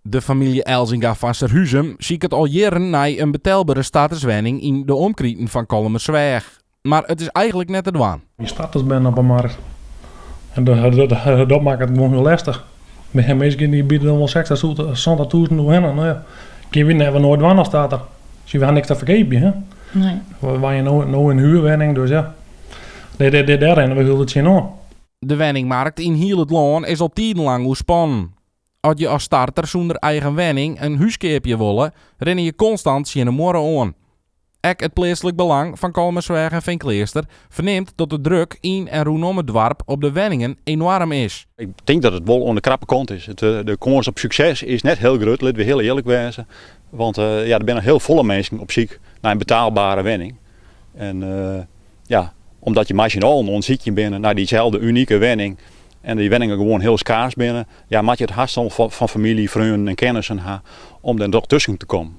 De familie Elzinga van Serhuzem ziet het al jaren naar een betaalbare statuswoning in de omkrieten van Kolmersweg. Maar het is eigenlijk net het waan. Je status bent op een markt. En dat maakt het gewoon heel lastig. Mensen die bieden dan wel 60.000 door hen. Nou ja, kun je hebben nooit wanneer staat er. Dus je hebt niks te vergeven, hè? Nee. Waar je nou een huurwoning, dus ja. Daarin we het zien aan. De woningmarkt in heel het land is al tijdenlang ontspannen. Als je als starter zonder eigen woning een huiskeepje willen, rennen je constant je morgen aan. Ook het plaatselijk belang van Kolmersweg en Vinkleerster verneemt dat de druk in en rondom het dorp op de woningen enorm is. Ik denk dat het wel onder krappe kant is. De kans op succes is net heel groot, laten we heel eerlijk wezen. Want er zijn heel volle mensen op zoek naar een betaalbare woning. En omdat je machinaal onziek bent naar diezelfde unieke woning en die woningen gewoon heel schaars binnen, maak je het haast van familie, vrienden en kennissen om er toch tussen te komen.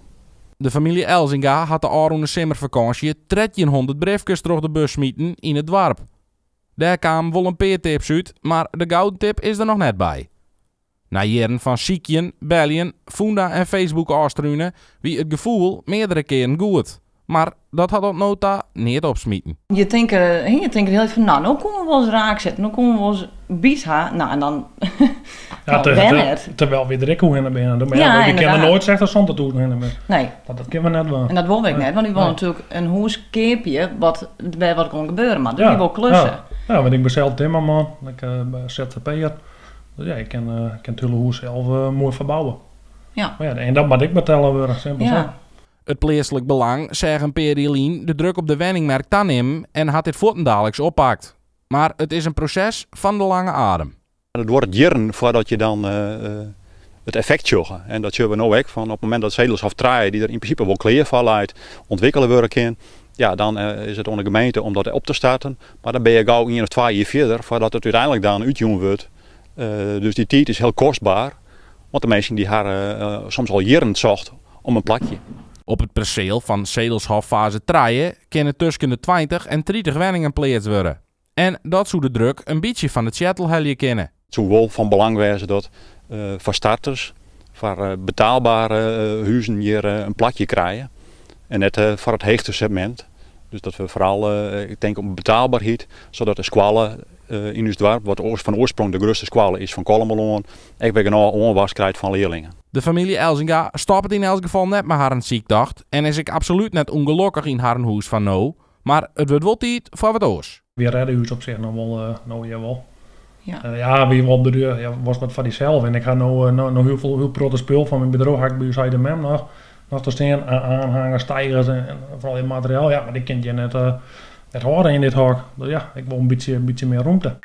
De familie Elzinga had de aanroende zomervakantie 1300 briefjes door de bus smieten in het dorp. Daar kwamen wel een paar tips uit, maar de gouden tip is er nog net bij. Na jaren van ziekjen, bellen, Funda en Facebook aanstruinen, wie het gevoel meerdere keren goed. Maar dat had op nota niet opsmieten. Je denkt er heel van, nou kunnen we wel eens raak zetten, nou kunnen we wel eens bies gaan. Nou, en dan terwijl we direct hoe in binnen. Maar ja, we kunnen nooit zeggen dat zonder toe in Nee. Dat kunnen we net wel. En dat wil ik net, want ik wil natuurlijk een huiskeepje bij wat kon gebeuren, maar die wil klussen. Ja, want ik ben zelf timmerman, ik ben ZZP'er. Dus ja, ik kan het hele huis zelf mooi verbouwen. Ja. Maar en dat moet ik betalen worden, simpel zo. Het plaatselijk belang zeggen Perielien de druk op de woningmarkt aannemen en had dit voortendaallijks oppakt. Maar het is een proces van de lange adem. Het wordt jaren voordat je dan het effect zag. En dat zien we nou ook van op het moment dat zedels aftraaien die er in principe wel kleervallen uit ontwikkelen worden, dan is het aan de gemeente om dat op te starten. Maar dan ben je gauw 1 of 2 jaar verder voordat het uiteindelijk dan uitgevoerd wordt. Dus die tijd is heel kostbaar. Want de mensen die haar soms al jaren zocht om een plakje. Op het perceel van Sedelshof fase 3 kunnen tussen de 20 en 30 woningen plaats worden. En dat zou de druk een beetje van het Seattle kennen. Het zou wel van belang wezen dat voor starters, voor betaalbare huizen hier een plakje krijgen. En net voor het heegste segment. Dus dat we vooral, ik denk om betaalbaarheid, zodat de squallen in ons dorp, wat van oorsprong de grootste squallen is van Kolmeloon, ik ben genoeg onwas krijgt van leerlingen. De familie Elzinga stopt het in elk geval net met haar ziekdacht en is ik absoluut net ongelukkig in haar huis van nou, maar het wordt wel tijd voor wat oors. We redden huis op zich nog wel, jawel. Ja. Wie wel op de deur, was wat van diezelf. En ik ga nou heel veel grote spul van mijn bedrijf, heb ik bij u zei de mem nog te staan, aanhangers, stijgers en vooral in materiaal. Ja, maar die kent je net horen in dit hok. Dus ja, ik wil een beetje meer ruimte.